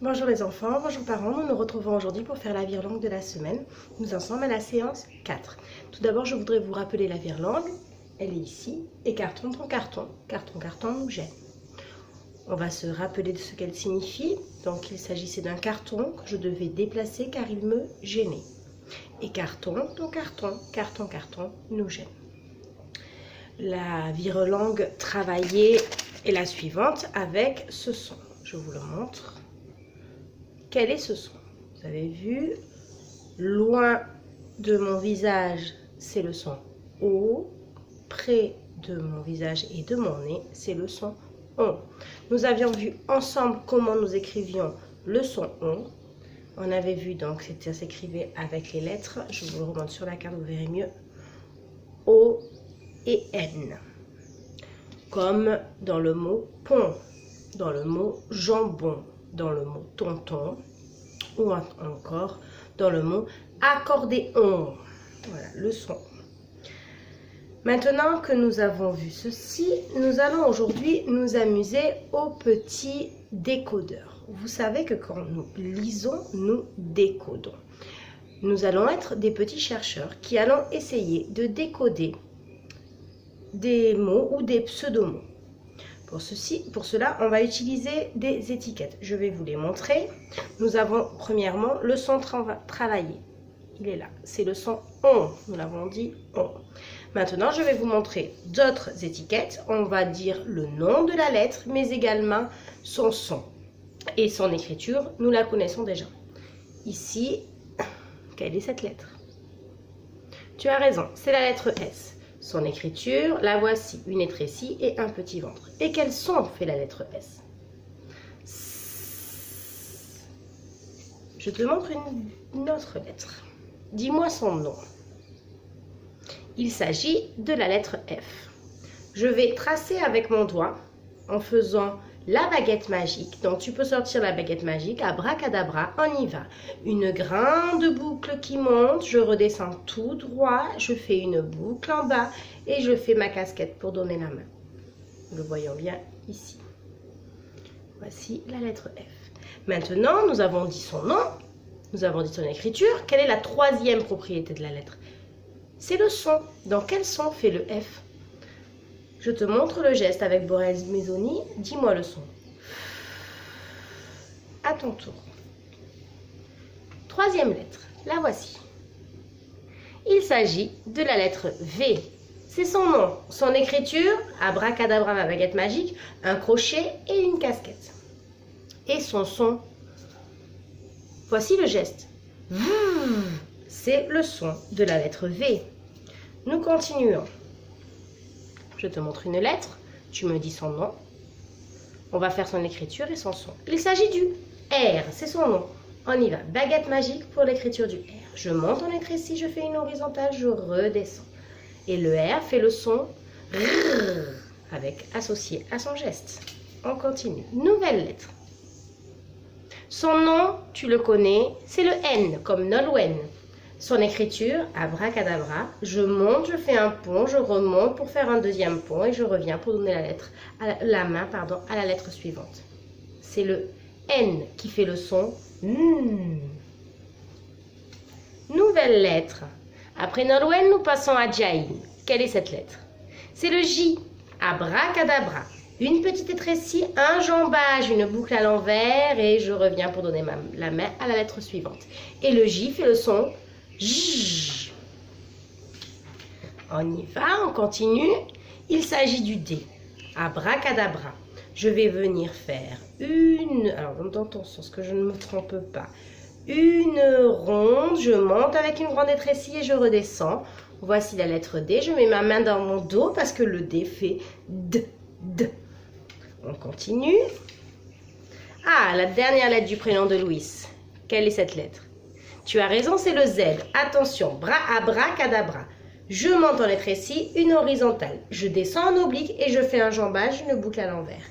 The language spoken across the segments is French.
Bonjour les enfants, bonjour parents, nous nous retrouvons aujourd'hui pour faire la virlangue de la semaine. Nous en sommes à la séance 4. Tout d'abord, je voudrais vous rappeler la virlangue. Elle est ici. Écartons ton carton. Carton, carton, nous gêne. On va se rappeler de ce qu'elle signifie. Donc, il s'agissait d'un carton que je devais déplacer car il me gênait. Écartons ton carton. Carton, carton, nous gêne. La virlangue travaillée est la suivante avec ce son. Je vous le montre. Quel est ce son? Vous avez vu, loin de mon visage, c'est le son O. Près de mon visage et de mon nez, c'est le son ON. Nous avions vu ensemble comment nous écrivions le son ON. On avait vu donc, ça s'écrivait avec les lettres. Je vous le remonte sur la carte, vous verrez mieux. O et N. Comme dans le mot pont, dans le mot jambon, dans le mot tonton, ou encore dans le mot accordéon. Voilà, le son. Maintenant que nous avons vu ceci, nous allons aujourd'hui nous amuser au petit décodeur. Vous savez que quand nous lisons, nous décodons. Nous allons être des petits chercheurs qui allons essayer de décoder des mots ou des pseudomots. Pour cela, on va utiliser des étiquettes. Je vais vous les montrer. Nous avons premièrement le son travaillé. Il est là. C'est le son ON. Nous l'avons dit ON. Maintenant, je vais vous montrer d'autres étiquettes. On va dire le nom de la lettre, mais également son son. Et son écriture, nous la connaissons déjà. Ici, quelle est cette lettre? Tu as raison, c'est la lettre S. Son écriture, la voici, une étrécie et un petit ventre. Et quel son fait la lettre S? Je te montre une autre lettre. Dis-moi son nom. Il s'agit de la lettre F. Je vais tracer avec mon doigt en faisant la baguette magique. Donc tu peux sortir la baguette magique, abracadabra, on y va. Une grande boucle qui monte, je redescends tout droit, je fais une boucle en bas et je fais ma casquette pour donner la main. Nous le voyons bien ici. Voici la lettre F. Maintenant, nous avons dit son nom, nous avons dit son écriture. Quelle est la troisième propriété de la lettre? C'est le son. Dans quel son fait le F? Je te montre le geste avec Borel Mezoni. Dis-moi le son. À ton tour. Troisième lettre, la voici. Il s'agit de la lettre V. C'est son nom, son écriture, abracadabra, ma baguette magique, un crochet et une casquette. Et son son. Voici le geste. C'est le son de la lettre V. Nous continuons. Je te montre une lettre, tu me dis son nom. On va faire son écriture et son son. Il s'agit du R, c'est son nom. On y va. Baguette magique pour l'écriture du R. Je monte en étrécie, je fais une horizontale, je redescends. Et le R fait le son R, avec associé à son geste. On continue. Nouvelle lettre. Son nom, tu le connais, c'est le N, comme Nolwenn. Son écriture, abracadabra, je monte, je fais un pont, je remonte pour faire un deuxième pont et je reviens pour donner la main à la lettre suivante. C'est le N qui fait le son N. Nouvelle lettre. Après Nolwenn, nous passons à Jaïn. Quelle est cette lettre? C'est le J, abracadabra. Une petite étrécie, un jambage, une boucle à l'envers et je reviens pour donner la main à la lettre suivante. Et le J fait le son J. On y va, on continue. Il s'agit du D. Abracadabra. Je vais venir faire alors dans ton sens, que je ne me trompe pas. Une ronde, je monte avec une grande étrécie et je redescends. Voici la lettre D. Je mets ma main dans mon dos parce que le D fait D, D. On continue. Ah, la dernière lettre du prénom de Louis. Quelle est cette lettre? Tu as raison, c'est le Z. Attention, abracadabra. Je monte en étrécie, une horizontale. Je descends en oblique et je fais un jambage, une boucle à l'envers.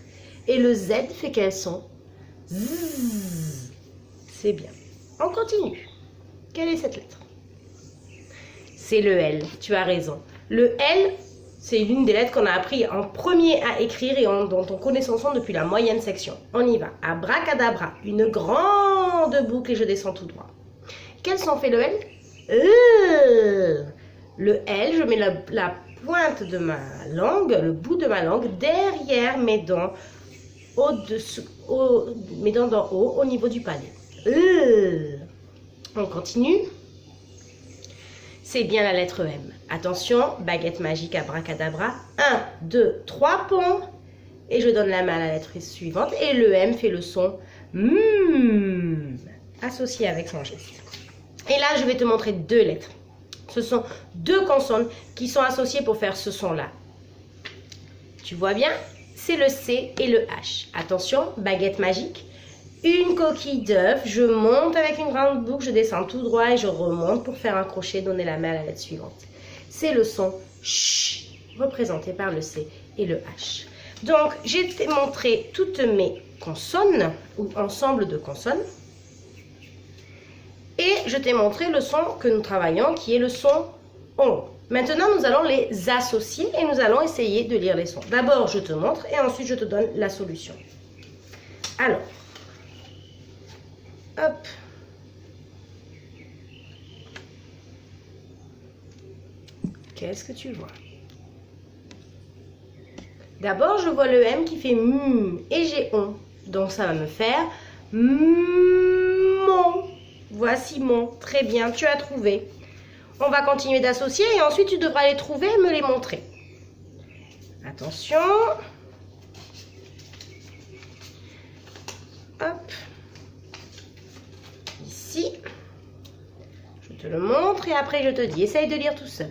Et le Z fait quel son? Zzz. C'est bien. On continue. Quelle est cette lettre? C'est le L. Tu as raison. Le L, C'est l'une des lettres qu'on a appris en premier à écrire et dont on connaît son son depuis la moyenne section. On y va. Abracadabra. Une grande boucle et je descends tout droit. Quel son fait le L? Le L, je mets la pointe de ma langue, le bout de ma langue, derrière mes dents, mes dents d'en haut, au niveau du palais. On continue. C'est bien la lettre M. Attention, baguette magique, abracadabra. 1, 2, 3 ponts. Et je donne la main à la lettre suivante. Et le M fait le son associé avec son geste. Et là, je vais te montrer deux lettres. Ce sont deux consonnes qui sont associées pour faire ce son-là. Tu vois bien? C'est le C et le H. Attention, baguette magique. Une coquille d'œuf, je monte avec une grande boucle, je descends tout droit et je remonte pour faire un crochet, donner la main à la lettre suivante. C'est le son ch, représenté par le C et le H. Donc, j'ai montré toutes mes consonnes, ou ensemble de consonnes. Et je t'ai montré le son que nous travaillons, qui est le son on. Maintenant, nous allons les associer et nous allons essayer de lire les sons. D'abord, je te montre et ensuite, je te donne la solution. Alors, hop. Qu'est-ce que tu vois? D'abord, je vois le M qui fait et j'ai on. Donc, ça va me faire mon. Voici mon. Très bien, tu as trouvé. On va continuer d'associer et ensuite, tu devras les trouver et me les montrer. Attention. Hop. Ici. Je te le montre et après, je te dis, essaye de lire tout seul.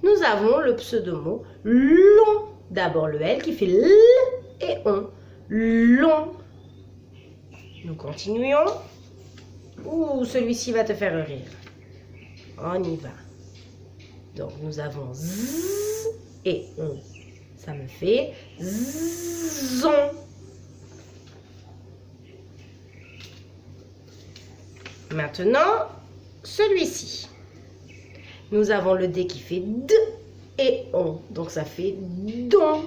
Nous avons le pseudo-mot long. D'abord le L qui fait L et on. Long. Nous continuons. Ouh, celui-ci va te faire rire. On y va. Donc nous avons Z et on. Ça me fait zon. Maintenant, celui-ci. Nous avons le D qui fait D et on. Donc ça fait don.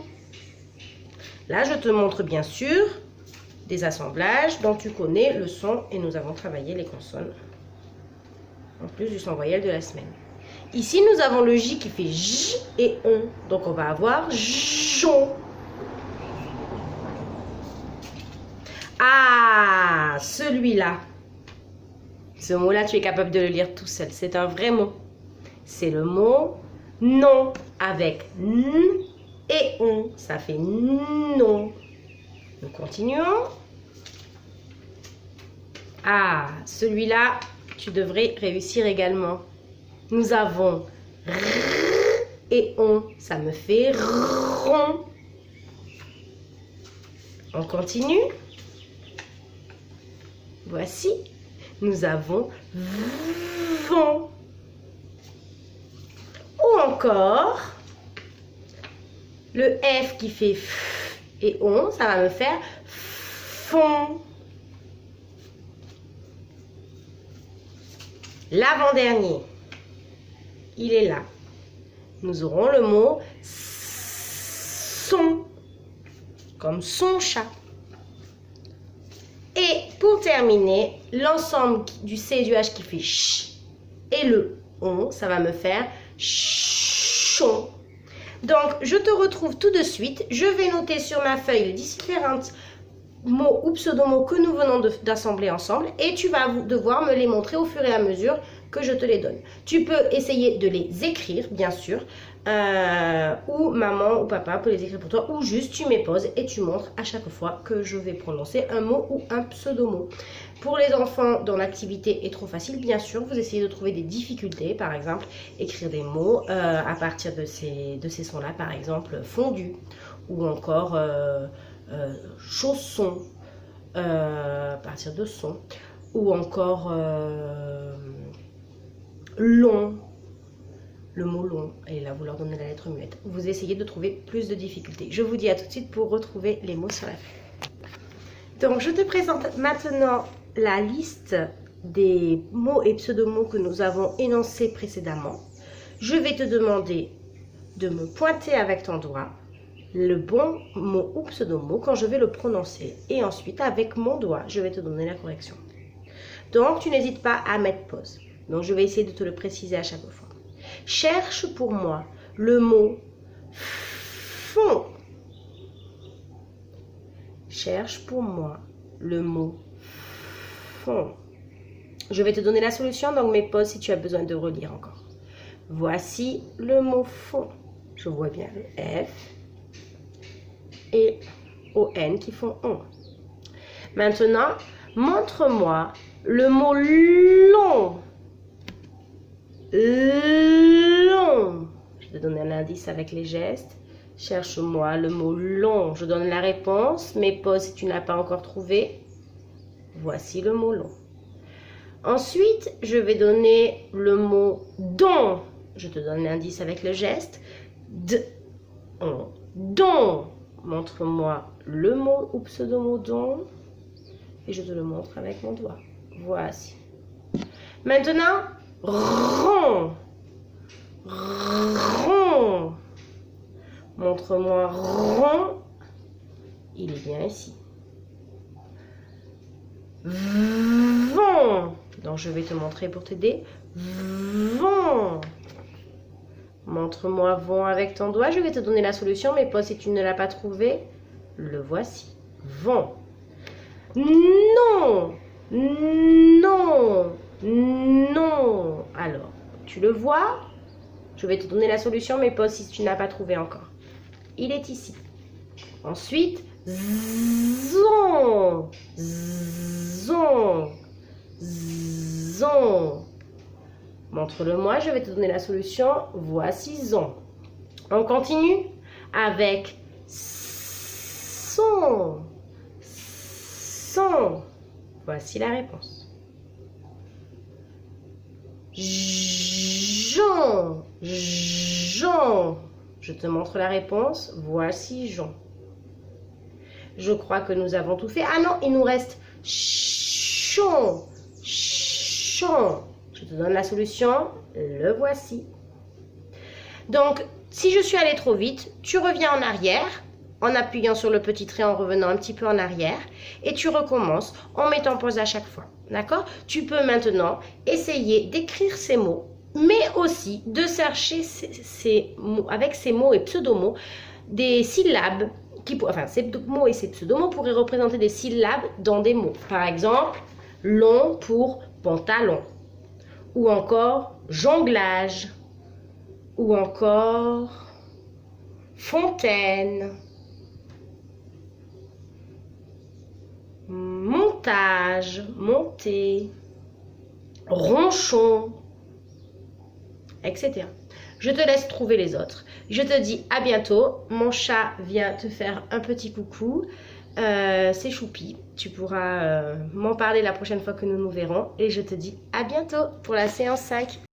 Là, je te montre bien sûr des assemblages dont tu connais le son et nous avons travaillé les consonnes. En plus du son voyelle de la semaine. Ici, nous avons le J qui fait J et on. Donc on va avoir jon. Ah, celui-là. Ce mot-là, tu es capable de le lire tout seul. C'est un vrai mot. C'est le mot non avec n et on. Ça fait non. Nous continuons. Ah, celui-là, tu devrais réussir également. Nous avons r et on. Ça me fait rond. On continue. Voici. Nous avons vont. Ou encore, le F qui fait f et on, ça va me faire fond. L'avant-dernier, il est là. Nous aurons le mot son, comme son chat. Et pour terminer, l'ensemble du C et du H qui fait ch et le on, ça va me faire chon. Donc, je te retrouve tout de suite. Je vais noter sur ma feuille les différents mots ou pseudo-mots que nous venons d'assembler ensemble et tu vas devoir me les montrer au fur et à mesure que je te les donne. Tu peux essayer de les écrire, bien sûr, ou maman ou papa peut les écrire pour toi, ou juste tu mets pause et tu montres à chaque fois que je vais prononcer un mot ou un pseudo-mot. Pour les enfants dont l'activité est trop facile, bien sûr, vous essayez de trouver des difficultés, par exemple, écrire des mots à partir de ces sons-là, par exemple, fondu, ou encore chausson, à partir de son, ou encore long, le mot long, et là vous leur donnez la lettre muette. Vous essayez de trouver plus de difficultés. Je vous dis à tout de suite pour retrouver les mots sur la feuille. Donc je te présente maintenant la liste des mots et pseudo-mots que nous avons énoncés précédemment. Je vais te demander de me pointer avec ton doigt le bon mot ou pseudo-mot quand je vais le prononcer. Et ensuite, avec mon doigt, je vais te donner la correction. Donc, tu n'hésites pas à mettre pause. Donc, je vais essayer de te le préciser à chaque fois. Cherche pour moi le mot fond. Cherche pour moi le mot fond. Je vais te donner la solution, donc mets pause si tu as besoin de relire encore. Voici le mot fond. Je vois bien le F et ON qui font on. Maintenant, montre-moi le mot long. Long. Je vais te donner un indice avec les gestes. Cherche-moi le mot long. Je donne la réponse, mais pause si tu n'as pas encore trouvé. Voici le mot long. Ensuite, je vais donner le mot don. Je te donne l'indice avec le geste. Don. Montre-moi le mot ou pseudo-mot don. Et je te le montre avec mon doigt. Voici. Maintenant, rond. Rond. Montre-moi rond. Il est bien ici. Vont. Donc, je vais te montrer pour t'aider. Vont. Montre-moi vont avec ton doigt. Je vais te donner la solution, mais pas si tu ne l'as pas trouvé. Le voici. Vont. Non. Non. Non. Alors, tu le vois? Je vais te donner la solution, mais pas si tu n'as pas trouvé encore. Il est ici. Ensuite, zon. Zon. Zon. Montre-le-moi, je vais te donner la solution. Voici zon. On continue avec son. Son. Voici la réponse. Jon. Jon. Je te montre la réponse. Voici Jon. Je crois que nous avons tout fait. Ah non, il nous reste chon. Chon. Je te donne la solution. Le voici. Donc, si je suis allée trop vite, tu reviens en arrière en appuyant sur le petit trait, en revenant un petit peu en arrière. Et tu recommences en mettant pause à chaque fois. D'accord? Tu peux maintenant essayer d'écrire ces mots, mais aussi de chercher ces mots, avec ces mots et pseudo-mots, des syllabes, enfin ces mots et ces pseudo-mots pourraient représenter des syllabes dans des mots. Par exemple, long pour pantalon, ou encore jonglage, ou encore fontaine, montage, monter, ronchon, etc. Je te laisse trouver les autres. Je te dis à bientôt. Mon chat vient te faire un petit coucou. C'est Choupi. Tu pourras m'en parler la prochaine fois que nous nous verrons. Et je te dis à bientôt pour la séance 5.